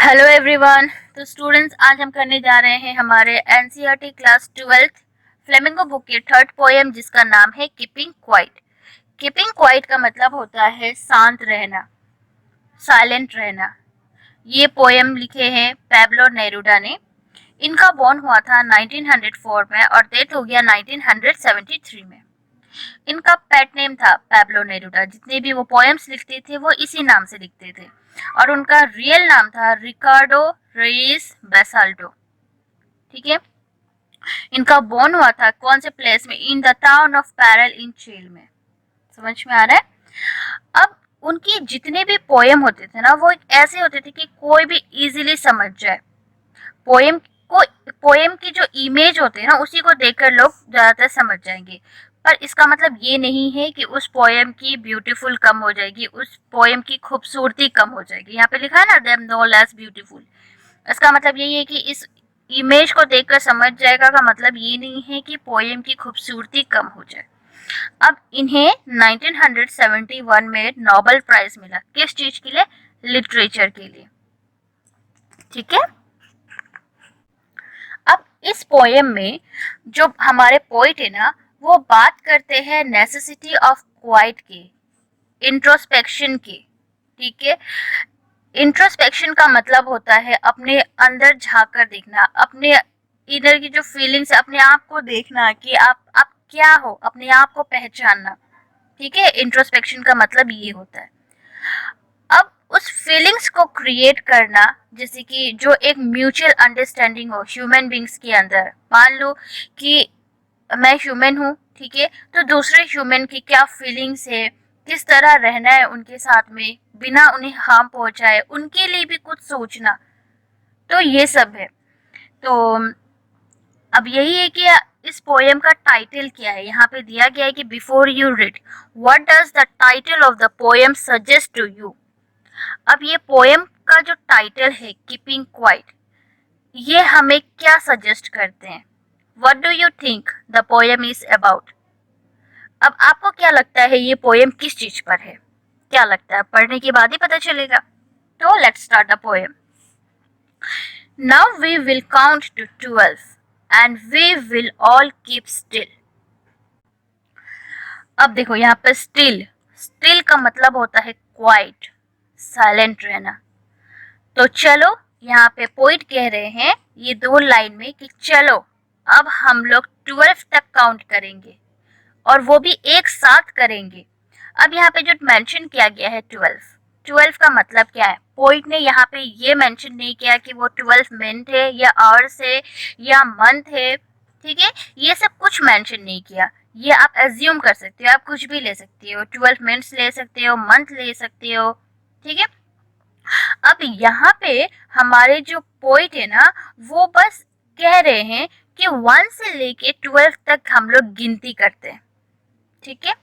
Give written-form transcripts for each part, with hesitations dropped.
Hello everyone. तो students, आज हम करने जा रहे हैं हमारे NCERT class 12th flamingo book के थर्ड पोएम, जिसका नाम है कीपिंग क्वाइट। कीपिंग क्वाइट का मतलब होता है शांत रहना, साइलेंट रहना। ये पोएम लिखे हैं पैब्लो नेरूडा ने। इनका बॉर्न हुआ था 1904 में और डेथ हो गया 1973 में। इनका पेट नेम था पैब्लो नेरूडा। जितने भी वो पोएम्स लिखते थे वो इसी नाम से लिखते थे, और उनका रियल नाम था रिकार्डो रेइस बेसाल्टो। ठीक है। इनका बोर्न हुआ था कौन से प्लेस में? In the town of parallel इन चील में। समझ में आ रहा है? अब उनके जितने भी पोएम होते थे ना, वो ऐसे होते थे कि कोई भी इजीली समझ जाए। पोएम को, पोएम की जो इमेज होती है ना, उसी को देखकर लोग ज्यादातर समझ जाएंगे। पर इसका मतलब ये नहीं है कि उस पोएम की ब्यूटीफुल कम हो जाएगी, उस पोएम की खूबसूरती कम हो जाएगी। यहाँ पे लिखा है ना, देम नो लेस ब्यूटीफुल। इसका मतलब यही है कि इस इमेज को देखकर समझ जाएगा का मतलब ये नहीं है कि पोएम की खूबसूरती कम हो जाए। अब इन्हें 1971 में नोबेल प्राइज मिला। किस चीज के लिए? लिटरेचर के लिए। ठीक है। अब इस पोएम में जो हमारे पोइट है ना, वो बात करते हैं नेसेसिटी ऑफ क्वाइट के, इंट्रोस्पेक्शन के। ठीक है। इंट्रोस्पेक्शन का मतलब होता है अपने अंदर झांक कर देखना, अपने इधर की जो फीलिंग्स है, अपने आप को देखना कि आप क्या हो, अपने आप को पहचानना। ठीक है। इंट्रोस्पेक्शन का मतलब ये होता है। अब उस फीलिंग्स को क्रिएट करना, जैसे कि जो एक म्यूचुअल अंडरस्टैंडिंग हो ह्यूमन बींग्स के अंदर। मान लो कि मैं ह्यूमन हूँ, ठीक है, तो दूसरे ह्यूमन की क्या फीलिंग्स है, किस तरह रहना है उनके साथ में बिना उन्हें हार्म पहुंचाए, उनके लिए भी कुछ सोचना। तो ये सब है। तो अब यही है कि इस पोएम का टाइटल क्या है। यहाँ पे दिया गया है कि before you read, what does the title of the poem suggest to you. अब ये पोएम का जो टाइटल है कीपिंग क्वाइट, ये हमें क्या सजेस्ट करते हैं? What do you think the poem is about? अब आपको क्या लगता है ये पोएम किस चीज पर है? क्या लगता है? पढ़ने के बाद ही पता चलेगा। तो let's start the poem. Now we will count to 12 and we will all keep still. अब देखो यहाँ पे स्टिल, स्टिल का मतलब होता है क्वाइट, साइलेंट रहना। तो चलो, यहाँ पे पोइट कह रहे हैं ये दो लाइन में कि चलो अब हम लोग 12 तक काउंट करेंगे, और वो भी एक साथ करेंगे। अब यहाँ पे जो मेंशन किया गया है 12 का मतलब क्या है? पोइट ने यहाँ पे ये मेंशन नहीं किया कि वो 12 मिनट है या आवर्स है या मंथ है। ठीक है। ये सब कुछ मेंशन नहीं किया। ये आप एज्यूम कर सकते हो, आप कुछ भी ले सकते हो, 12 मिनट्स ले सकते हो, मंथ ले सकते हो। ठीक है। अब यहाँ पे हमारे जो पोइट है ना, वो बस कह रहे हैं कि 1 से लेके 12 तक हम लोग गिनती करते हैं। ठीक है।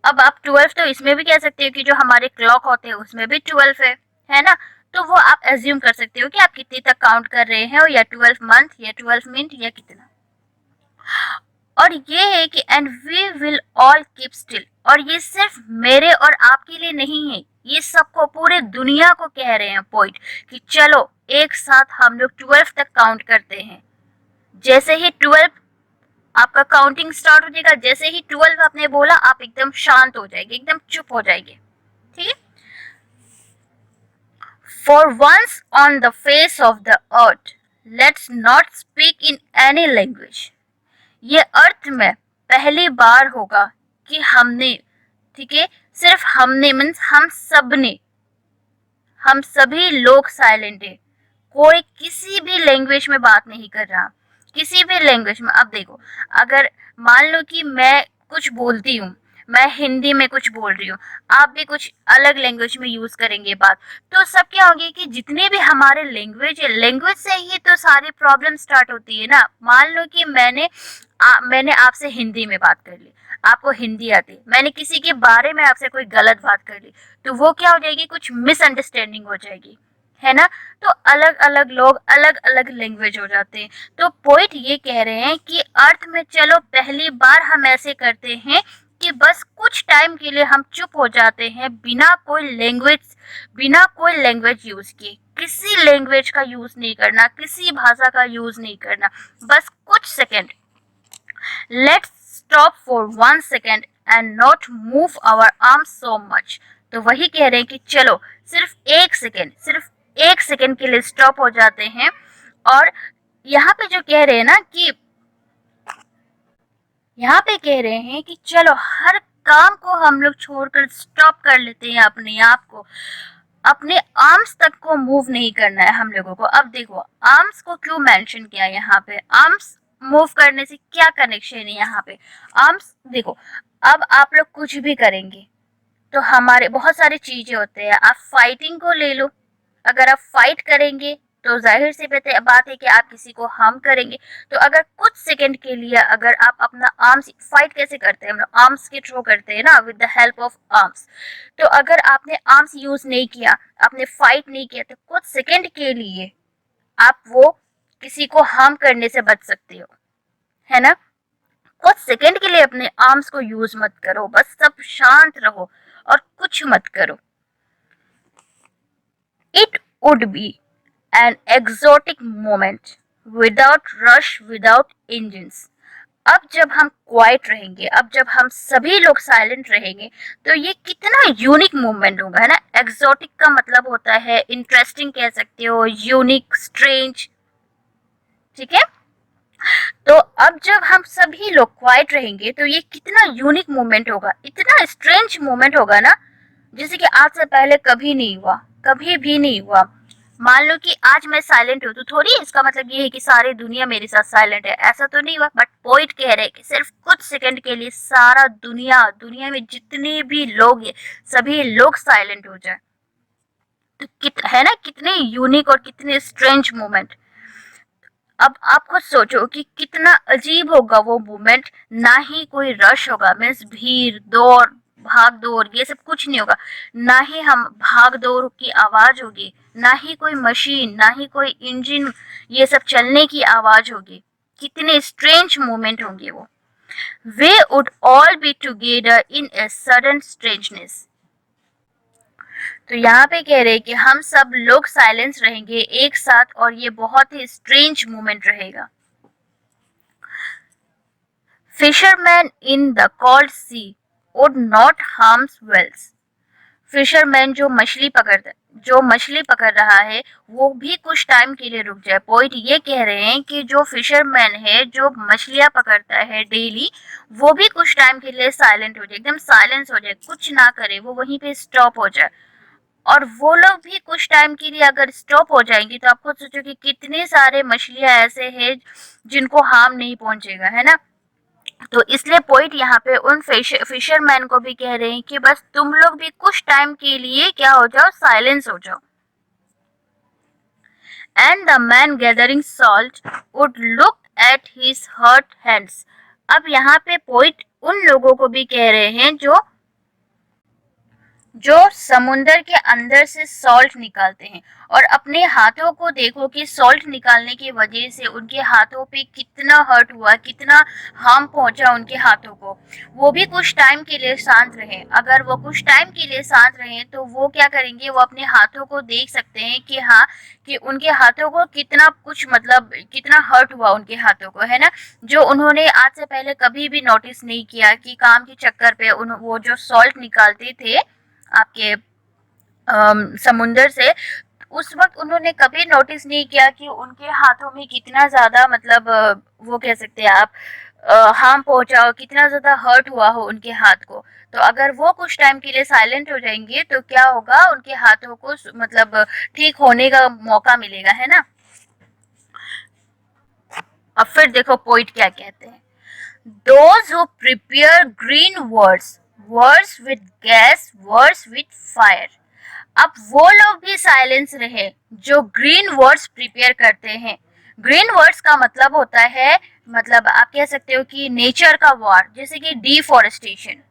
अब आप 12 तो इसमें भी कह सकते हो कि जो हमारे क्लॉक होते हैं उसमें भी 12 है ना? तो वो आप एज्यूम कर सकते हो कि आप कितने तक काउंट कर रहे हैं, या 12 मंथ या 12 मिनट या कितना। और ये है कि and we will all keep still, और ये सिर्फ मेरे और आपके लिए नहीं है, ये सबको, पूरे दुनिया को कह रहे हैं पोइट कि चलो एक साथ हम लोग 12 तक काउंट करते हैं। जैसे ही 12 आपका काउंटिंग स्टार्ट हो जाएगा, जैसे ही 12 आपने बोला, आप एकदम शांत हो जाएंगे, एकदम चुप हो जाएंगे। ठीक है। For once on the face of the earth, let's not speak in any language. ये अर्थ में पहली बार होगा कि हमने, ठीक है, सिर्फ हमने मीन्स हम सब ने, हम सभी लोग साइलेंट है। कोई किसी भी लैंग्वेज में बात नहीं कर रहा, किसी भी लैंग्वेज में। अब देखो, अगर मान लो कि मैं कुछ बोलती हूँ, मैं हिंदी में कुछ बोल रही हूँ, आप भी कुछ अलग लैंग्वेज में यूज करेंगे बात, तो सब क्या होगी कि जितने भी हमारे लैंग्वेज है, लैंग्वेज से ही तो सारी प्रॉब्लम स्टार्ट होती है ना। मान लो कि मैंने आपसे हिंदी में बात कर ली, आपको हिंदी आती, मैंने किसी के बारे में आपसे कोई गलत बात कर ली, तो वो क्या हो जाएगी? कुछ मिसअंडरस्टैंडिंग हो जाएगी, है ना? तो अलग अलग लोग अलग अलग लैंग्वेज हो जाते हैं। तो पोइट ये कह रहे हैं कि अर्थ में चलो पहली बार हम ऐसे करते हैं कि बस कुछ टाइम के लिए हम चुप हो जाते हैं बिना कोई लैंग्वेज यूज किए। किसी लैंग्वेज का यूज नहीं करना, किसी भाषा का यूज नहीं करना, बस कुछ second. Let's stop for 1 second and not move our arm so much. तो वही कह रहे हैं कि चलो सिर्फ 1 सेकेंड, सिर्फ 1 सेकेंड के लिए स्टॉप हो जाते हैं। और यहाँ पे जो कह रहे हैं ना कि यहाँ पे कह रहे हैं कि चलो हर काम को हम लोग छोड़कर स्टॉप कर लेते हैं, अपने आप को, अपने आर्म्स तक को मूव नहीं करना है हम लोगों को। अब देखो आर्म्स को क्यों मेंशन किया यहाँ पे, आर्म्स मूव करने से क्या कनेक्शन है यहाँ पे। आर्म्स देखो, अब आप लोग कुछ भी करेंगे तो हमारे बहुत सारी चीजें होते हैं। आप फाइटिंग को ले लो, अगर आप फाइट करेंगे तो जाहिर सी बात है कि आप किसी को हार्म करेंगे। तो अगर कुछ सेकंड के लिए अगर आप अपना आर्म्स, फाइट कैसे करते हैं हम लोग, आर्म्स के थ्रू करते हैं ना, with the help of arms. तो अगर आपने आर्म्स यूज नहीं किया, आपने फाइट नहीं किया, तो कुछ सेकंड के लिए आप वो किसी को हार्म करने से बच सकते हो, है ना। कुछ सेकंड के लिए अपने आर्म्स को यूज मत करो, बस सब शांत रहो और कुछ मत करो। It would be an exotic moment without rush, without engines. अब जब हम क्वाइट रहेंगे, अब जब हम सभी लोग साइलेंट रहेंगे, तो ये कितना यूनिक मोमेंट होगा, है ना। एक्सोटिक का मतलब होता है इंटरेस्टिंग कह सकते हो, यूनिक, स्ट्रेंज, ठीक है। तो अब जब हम सभी लोग क्वाइट रहेंगे तो ये कितना यूनिक मोमेंट होगा, इतना स्ट्रेंज मोमेंट होगा ना, जैसे कि आज से पहले कभी नहीं हुआ, कभी भी नहीं हुआ। मान लो कि आज मैं साइलेंट हूँ तो थोड़ी इसका मतलब ये है कि सारी दुनिया मेरे साथ साइलेंट है, ऐसा तो नहीं हुआ। बट पोइट कह रहे हैं कि सिर्फ कुछ सेकंड के लिए सारा दुनिया में जितने भी लोग हैं सभी लोग साइलेंट हो जाए। तो है ना, कितने यूनिक और कितने स्ट्रेंज मोमेंट। अब आप खुद सोचो कि कितना अजीब होगा वो मोमेंट। ना ही कोई रश होगा, मीन्स भीड़ दौड़, भाग दौड़, ये सब कुछ नहीं होगा। ना ही हम भाग दौड़ की आवाज होगी, ना ही कोई मशीन, ना ही कोई इंजन, ये सब चलने की आवाज होगी। कितने स्ट्रेंज मोमेंट होंगे वो। They would all be together in a sudden strangeness. तो यहाँ पे कह रहे हैं कि हम सब लोग साइलेंस रहेंगे एक साथ और ये बहुत ही स्ट्रेंज मोमेंट रहेगा। Fishermen in the cold sea would not harm whales. Fishermen जो मछली पकड़ रहा है वो भी कुछ टाइम के लिए रुक जाए। पॉइंट ये कह रहे हैं कि जो फिशरमैन है, जो मछलियां पकड़ता है डेली, वो भी कुछ टाइम के लिए साइलेंट हो जाए, एकदम साइलेंस हो जाए, कुछ ना करे, वो वहीं पे स्टॉप हो जाए। और वो लोग भी कुछ टाइम के लिए अगर स्टॉप हो जाएंगी तो आप खुद सोचो कि कितने सारे मछलियां ऐसे हैं जिनको हार्म नहीं पहुंचेगा, है ना। तो इसलिए पॉइंट यहाँ पे उन फिशरमैन को भी कह रहे हैं कि बस तुम लोग भी कुछ टाइम के लिए क्या हो जाओ, साइलेंस हो जाओ। And the man gathering salt would look at his hurt hands. अब यहाँ पे पॉइंट उन लोगों को भी कह रहे हैं जो समुंदर के अंदर से सॉल्ट निकालते हैं, और अपने हाथों को देखो कि सॉल्ट निकालने की वजह से उनके हाथों पे कितना हर्ट हुआ, कितना हार्म पहुंचा उनके हाथों को। वो भी कुछ टाइम के लिए शांत रहे। अगर वो कुछ टाइम के लिए शांत रहे तो वो क्या करेंगे, वो अपने हाथों को देख सकते हैं कि हाँ, कि उनके हाथों को कितना कुछ, मतलब कितना हर्ट हुआ उनके हाथों को, है ना। जो उन्होंने आज से पहले कभी भी नोटिस नहीं किया कि काम के चक्कर पे वो जो सॉल्ट निकालते थे आपके समुंदर से, उस वक्त उन्होंने कभी नोटिस नहीं किया कि उनके हाथों में कितना ज्यादा, मतलब वो कह सकते हैं आप, हार्म पहुंचा हो, कितना ज्यादा हर्ट हुआ हो उनके हाथ को। तो अगर वो कुछ टाइम के लिए साइलेंट हो जाएंगे तो क्या होगा, उनके हाथों को मतलब ठीक होने का मौका मिलेगा, है ना। अब फिर देखो पोइट क्या कहते हैं। Those who prepare green words with gas, words with fire. अब वो लोग भी साइलेंस रहे जो ग्रीन वर्ड्स प्रिपेयर करते हैं। ग्रीन वर्ड्स का मतलब होता है, मतलब आप कह सकते हो कि नेचर का वार, जैसे कि डिफॉरेस्टेशन,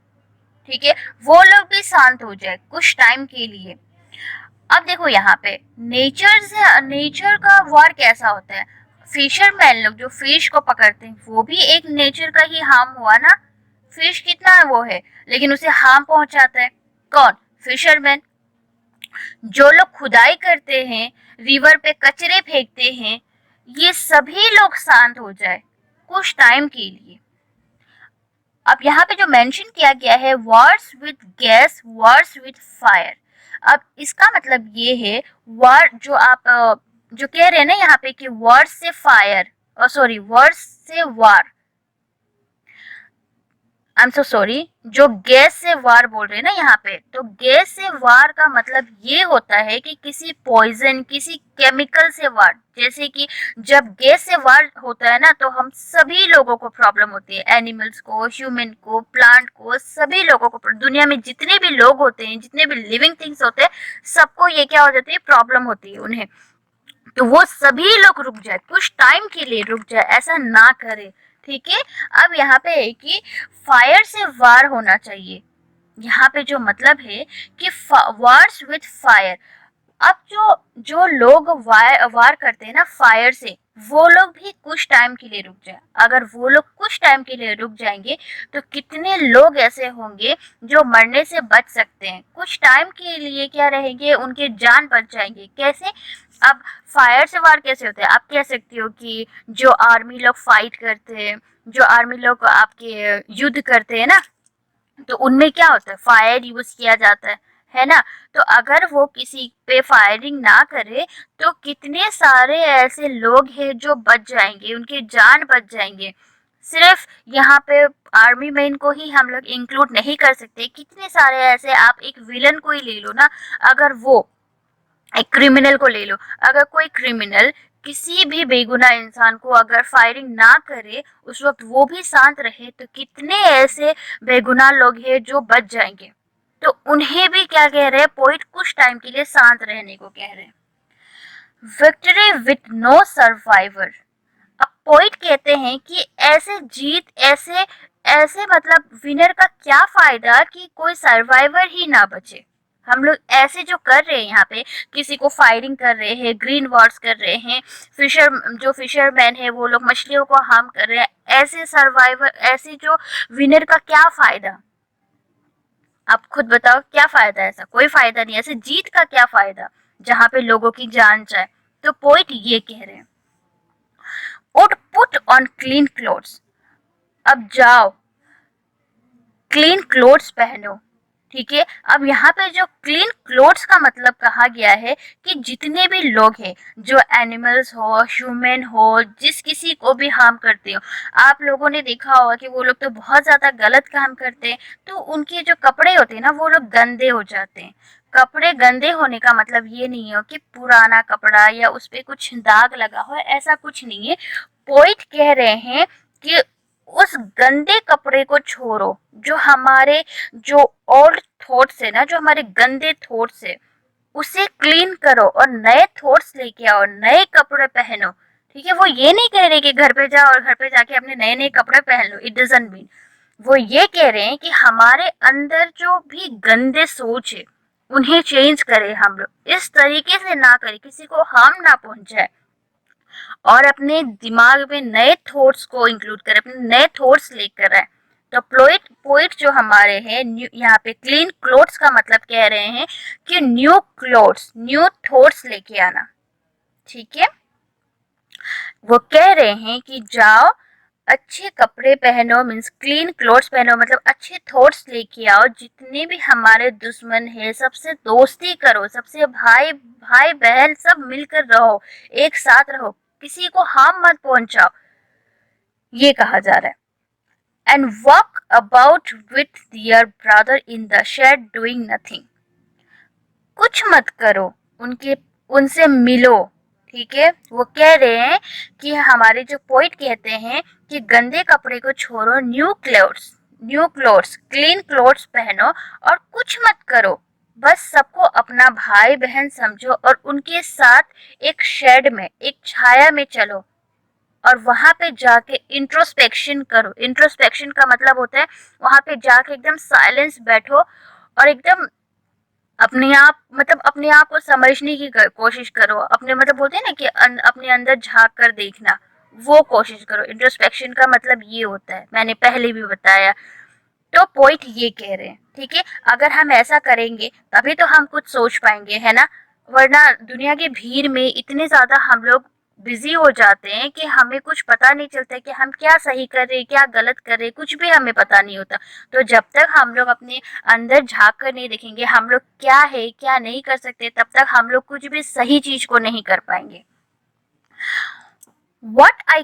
ठीक है। वो लोग भी शांत हो जाए कुछ टाइम के लिए। अब देखो यहाँ पे नेचर का वार कैसा होता है। फिशरमैन लोग जो फिश को पकड़ते हैं वो भी एक नेचर का ही हार्म हुआ ना। फिश कितना वो है, लेकिन उसे हार्म पहुंचाता है। कौन? फिशरमैन। जो लोग खुदाई करते हैं, रिवर पे कचरे फेंकते हैं, ये सभी लोग शांत हो जाए कुछ टाइम के लिए। अब यहाँ पे जो मेंशन किया गया है, Wars with gas, Wars with fire. अब इसका मतलब ये है, वॉर जो आप जो कह रहे हैं ना यहाँ पे कि वॉर से फायर, सॉरी वॉर से वार, आई एम सो सॉरी, जो गैस से वार बोल रहे हैं ना यहाँ पे, तो गैस से वार का मतलब ये होता है कि किसी पॉइजन, किसी केमिकल से वार। जैसे कि जब गैस से वार होता है ना, तो हम सभी लोगों को प्रॉब्लम होती है, एनिमल्स को, ह्यूमन को, प्लांट को, सभी लोगों को। दुनिया में जितने भी लोग होते हैं, जितने भी लिविंग थिंग्स होते हैं, सबको ये क्या हो जाती है, प्रॉब्लम होती है उन्हें। तो वो सभी लोग रुक जाए, कुछ टाइम के लिए रुक जाए, ऐसा ना करे। ठीक है। अब यहाँ पे है कि फायर से वार होना चाहिए। यहाँ पे जो मतलब है कि वार्स विथ फायर। अब जो जो लोग वार करते हैं ना फायर से, वो लोग भी कुछ टाइम के लिए रुक जाए। अगर वो लोग कुछ टाइम के लिए रुक जाएंगे, तो कितने लोग ऐसे होंगे जो मरने से बच सकते हैं, कुछ टाइम के लिए क्या रहेंगे, उनके जान बच जाएंगे। कैसे? अब फायर से वार कैसे होते हैं? आप कह सकती हो कि जो आर्मी लोग फाइट करते हैं, जो आर्मी लोग आपके युद्ध करते हैं ना, तो उनमें क्या होता है, फायर यूज किया जाता है ना। तो अगर वो किसी पे फायरिंग ना करे, तो कितने सारे ऐसे लोग हैं जो बच जाएंगे, उनके जान बच जाएंगे। सिर्फ यहाँ पे आर्मी मैन को ही हम लोग इंक्लूड नहीं कर सकते, कितने सारे ऐसे, आप एक विलन को ही ले लो ना, अगर वो एक क्रिमिनल को ले लो, अगर कोई क्रिमिनल किसी भी बेगुनाह इंसान को अगर फायरिंग ना करे, उस वक्त वो भी शांत रहे, तो कितने ऐसे बेगुनाह लोग हैं जो बच जाएंगे। तो उन्हें भी क्या कह रहे हैं, पोइट कुछ टाइम के लिए शांत रहने को कह रहे हैं। Victory with no survivor. अब पोइट कहते हैं कि ऐसे जीत, ऐसे ऐसे मतलब विनर का क्या फायदा कि कोई सर्वाइवर ही ना बचे। हम लोग ऐसे जो कर रहे हैं यहाँ पे, किसी को फायरिंग कर रहे हैं, ग्रीन वॉर्स कर रहे हैं, जो फिशरमैन है वो लोग मछलियों को हार्म कर रहे हैं, ऐसे सर्वाइवर, ऐसे जो विनर का क्या फायदा? आप खुद बताओ, क्या फायदा? ऐसा कोई फायदा नहीं, ऐसे जीत का क्या फायदा जहाँ पे लोगों की जान जाए। तो पोइट ये कह रहे हैं, would put on clean clothes. अब जाओ क्लीन क्लोथ्स पहनो। ठीक है। अब यहाँ पे जो क्लीन क्लोथ्स का मतलब कहा गया है कि जितने भी लोग हैं, जो एनिमल्स हो, ह्यूमन हो, जिस किसी को भी हार्म करते हो, आप लोगों ने देखा होगा कि वो लोग तो बहुत ज्यादा गलत काम करते हैं, तो उनके जो कपड़े होते हैं ना, वो लोग गंदे हो जाते हैं। कपड़े गंदे होने का मतलब ये नहीं हो कि पुराना कपड़ा या उस पे कुछ दाग लगा हो, ऐसा कुछ नहीं है। पोइट कह रहे हैं कि उस गंदे कपड़े को छोड़ो, जो हमारे जो ओल्ड थॉट्स है ना, जो हमारे गंदे थॉट्स है, उसे क्लीन करो और नए थॉट्स लेके आओ, नए कपड़े पहनो। ठीक है। वो ये नहीं कह रहे कि घर पे जाओ और घर पे जाके अपने नए नए कपड़े पहन लो, इट डजंट मीन। वो ये कह रहे हैं कि हमारे अंदर जो भी गंदे सोच है, उन्हें चेंज करें हम लोग, इस तरीके से ना करें, किसी को हार्म ना पहुंचाए, और अपने दिमाग में नए थॉट्स को इंक्लूड करें, अपने नए थॉट्स लेकर आए। तो पोइट पोइट जो हमारे हैं, यहाँ पे क्लीन क्लोथ्स का मतलब कह रहे हैं कि न्यू क्लोथ्स, न्यू थॉट्स लेके आना। ठीक है। वो कह रहे हैं कि जाओ अच्छे कपड़े पहनो, मीन्स क्लीन क्लोथ्स पहनो, मतलब अच्छे थॉट्स लेके आओ। जितने भी हमारे दुश्मन है, सबसे दोस्ती करो, सबसे भाई भाई बहन सब मिलकर रहो, एक साथ रहो, किसी को हार्म मत पहुंचाओ, ये कहा जा रहा है। And walk about with their brother in the shade doing nothing. कुछ मत करो, उनके उनसे मिलो। ठीक है। वो कह रहे हैं कि हमारे जो पोइट कहते हैं कि गंदे कपड़े को छोड़ो, new clothes, new clothes, clean clothes पहनो, और कुछ मत करो, बस सबको अपना भाई बहन समझो, और उनके साथ एक शेड में, एक छाया में चलो, और वहां पे जाके इंट्रोस्पेक्शन करो। इंट्रोस्पेक्शन का मतलब होता है वहां पे जाके एकदम साइलेंस बैठो, और एकदम अपने आप, मतलब अपने आप को समझने की कोशिश करो, अपने मतलब बोलते हैं ना कि अपने अंदर झांक कर देखना, वो कोशिश करो। इंट्रोस्पेक्शन का मतलब ये होता है, मैंने पहले भी बताया। तो पोइट ये कह रहे हैं, ठीक है, अगर हम ऐसा करेंगे तभी तो हम कुछ सोच पाएंगे, है ना, वरना दुनिया की भीड़ में इतने ज्यादा हम लोग बिजी हो जाते हैं कि हमें कुछ पता नहीं चलता कि हम क्या सही कर रहे हैं क्या गलत कर रहे हैं, कुछ भी हमें पता नहीं होता। तो जब तक हम लोग अपने अंदर झांक कर नहीं देखेंगे हम लोग क्या है क्या नहीं कर सकते, तब तक हम लोग कुछ भी सही चीज को नहीं कर पाएंगे। What I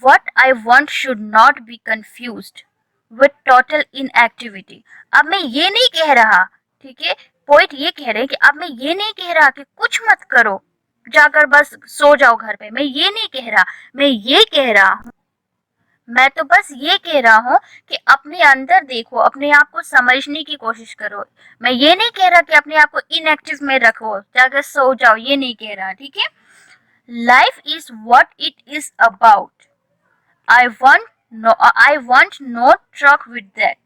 what I want should not be confused with total inactivity। अब मैं ये नहीं कह रहा, ठीक है, पोइट ये कह रहे हैं कि अब मैं ये नहीं कह रहा कि कुछ मत करो, जाकर बस सो जाओ घर पे, मैं ये नहीं कह रहा, मैं ये कह रहा हूँ, मैं तो बस ये कह रहा हूँ कि अपने अंदर देखो, अपने आप को समझने की कोशिश करो। मैं ये नहीं कह रहा कि अपने आप को इनएक्टिव में रखो, जाकर सो जाओ, ये नहीं कह रहा, ठीक है। Life is what it is about. I want no truck with that.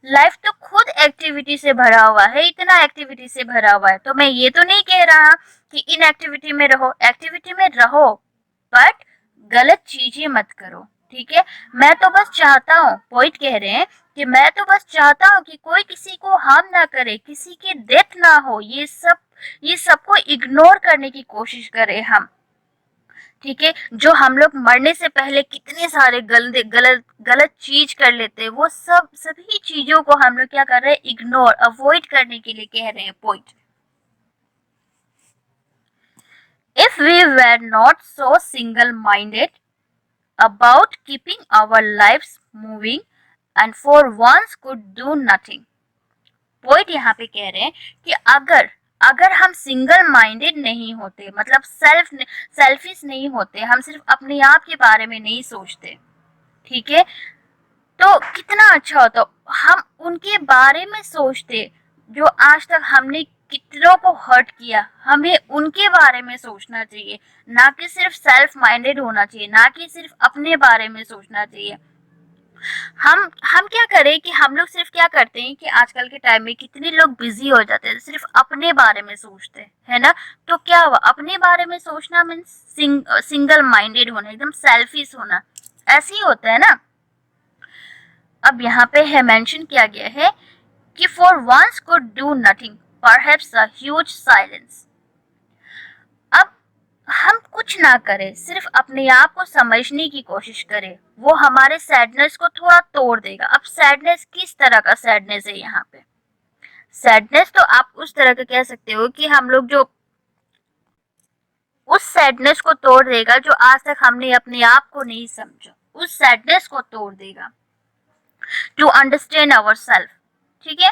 Life तो खुद एक्टिविटी से भरा हुआ है, इतना एक्टिविटी से भरा हुआ है, तो मैं ये तो नहीं कह रहा कि इन एक्टिविटी में रहो, एक्टिविटी में रहो बट गलत चीजें मत करो, ठीक है। मैं तो बस चाहता हूँ, पोइट कह रहे हैं कि मैं तो बस चाहता हूँ कि कोई किसी को हार्म ना करे, किसी की डेथ ना हो, ये सबको इग्नोर करने की कोशिश करें हम, ठीक है। जो हम लोग मरने से पहले कितने सारे गलत गलत गलत चीज कर लेते हैं, वो सभी चीजों को हम लोग क्या कर रहे हैं, इग्नोर अवॉइड करने के लिए कह रहे हैं point. If we were not so single-minded about keeping our lives moving and for once could do nothing। Point यहाँ पे कह रहे हैं कि अगर अगर हम सिंगल माइंडेड नहीं होते, मतलब सेल्फिश नहीं होते, हम सिर्फ अपने आप के बारे में नहीं सोचते, ठीक है, तो कितना अच्छा होता। हम उनके बारे में सोचते जो आज तक हमने कितनों को हर्ट किया, हमें उनके बारे में सोचना चाहिए, ना कि सिर्फ सेल्फ माइंडेड होना चाहिए, ना कि सिर्फ अपने बारे में सोचना चाहिए। हम क्या करें कि हम लोग सिर्फ क्या करते हैं कि आजकल के टाइम में कितने लोग बिजी हो जाते हैं, सिर्फ अपने बारे में सोचते हैं, है ना। तो क्या हुआ, अपने बारे में सोचना मीन्स सिंगल माइंडेड होना, एकदम सेल्फिश होना, ऐसे ही होता है ना। अब यहाँ पे है मेंशन किया गया है कि for once could do nothing perhaps a huge silence. अब हम कुछ ना करें, सिर्फ अपने आप को समझने की कोशिश करें, वो हमारे सैडनेस को थोड़ा तोड़ देगा। अब सैडनेस किस तरह का सैडनेस है यहाँ पे, सैडनेस तो आप उस तरह का कह सकते हो कि हम लोग जो उस सैडनेस को तोड़ देगा जो आज तक हमने अपने आप को नहीं समझा, उस सैडनेस को तोड़ देगा, टू अंडरस्टैंड आवर सेल्फ, ठीक है,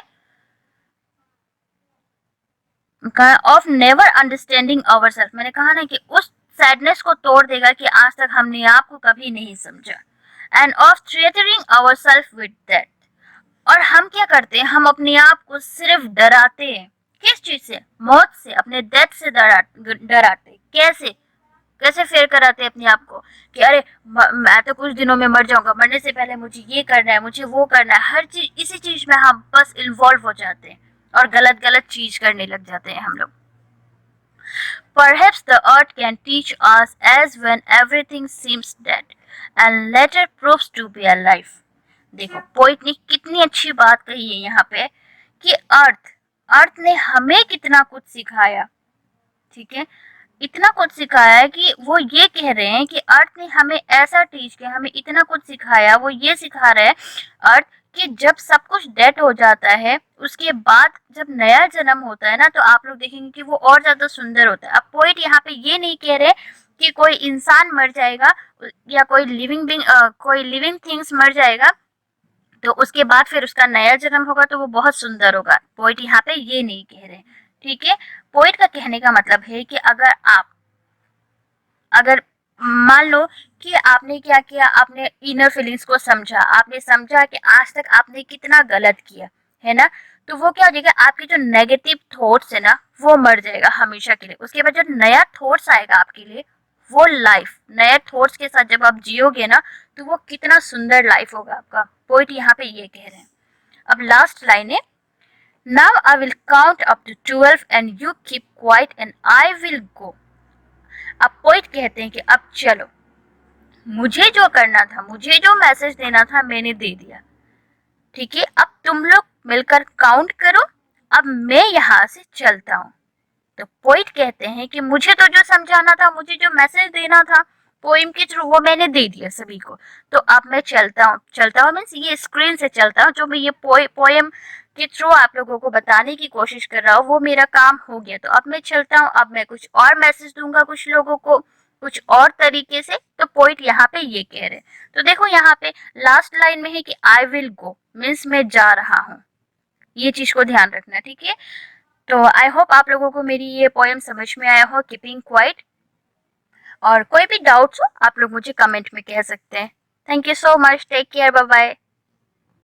of never understanding our self. मैंने कहा ना कि उस सैडनेस को तोड़ देगा कि आज तक हमने आपको कभी नहीं समझा, and of threatening our self with that. और हम क्या करते हैं, हम अपने आप को सिर्फ डराते हैं, किस चीज से, मौत से, अपने डेथ से डराते। कैसे कैसे फेयर कराते हैं अपने आप को कि अरे मैं तो कुछ दिनों में मर जाऊंगा, मरने से पहले मुझे ये करना है, मुझे वो करना है, हर चीज इसी चीज में हम बस इन्वॉल्व हो जाते हैं और गलत गलत चीज करने लग जाते हैं हम लोग। Perhaps the earth can teach us as when everything seems dead and later proves to be alive। देखो पोइट ने कितनी अच्छी बात कही है यहाँ पे कि अर्थ ने हमें कितना कुछ सिखाया, ठीक है, इतना कुछ सिखाया है कि वो ये कह रहे हैं कि अर्थ ने हमें ऐसा टीच किया, हमें इतना कुछ सिखाया, वो ये सिखा रहे हैं अर्थ कि जब सब कुछ डेड हो जाता है उसके बाद जब नया जन्म होता है ना, तो आप लोग देखेंगे कि वो और ज्यादा सुंदर होता है। अब पोइट यहाँ पे ये नहीं कह रहे कि कोई इंसान मर जाएगा या कोई लिविंग थिंग्स मर जाएगा तो उसके बाद फिर उसका नया जन्म होगा तो वो बहुत सुंदर होगा, पोइट यहाँ पे ये नहीं कह रहे, ठीक है। पोइट का कहने का मतलब है कि अगर मान लो कि आपने क्या किया, आपने इनर फीलिंग्स को समझा, आपने समझा कि आज तक आपने कितना गलत किया, है ना, तो वो क्या हो जाएगा, आपके जो नेगेटिव थॉट्स है ना वो मर जाएगा हमेशा के लिए। उसके बाद जो नया थॉट्स आएगा आपके लिए, वो लाइफ नए थॉट्स के साथ जब आप जियोगे ना तो वो कितना सुंदर लाइफ होगा आपका। पोइट यहाँ पे ये कह रहे हैं। अब लास्ट लाइन है, now I will count up to 12 and you keep quiet and I will go. अब पोइट कहते हैं कि अब चलो, मुझे जो करना था, मुझे जो मैसेज देना था मैंने दे दिया, ठीक है, अब तुम लोग मिलकर काउंट करो, अब मैं यहाँ से चलता हूँ। तो पोइट कहते हैं कि मुझे तो जो समझाना था, मुझे जो मैसेज देना था पोइम के थ्रू, वो मैंने दे दिया सभी को। तो अब मैं चलता हूँ मीन्स ये स्क्रीन से चलता हूँ, जो मैं ये पोएम के थ्रू आप लोगों को बताने की कोशिश कर रहा हूँ वो मेरा काम हो गया। तो अब मैं चलता हूँ, अब मैं कुछ और मैसेज दूंगा कुछ लोगों को कुछ और तरीके से। तो पोइट यहाँ पे ये कह रहे, तो देखो यहाँ पे लास्ट लाइन में है कि आई विल गो मीन्स मैं जा रहा हूँ, ये चीज को ध्यान रखना, ठीक है। तो आई होप आप लोगों को मेरी ये पोएम समझ में आया हो, कीपिंग क्वाइट। और कोई भी डाउट्स हो आप लोग मुझे कमेंट में कह सकते हैं। Thank you so much, take care, bye bye.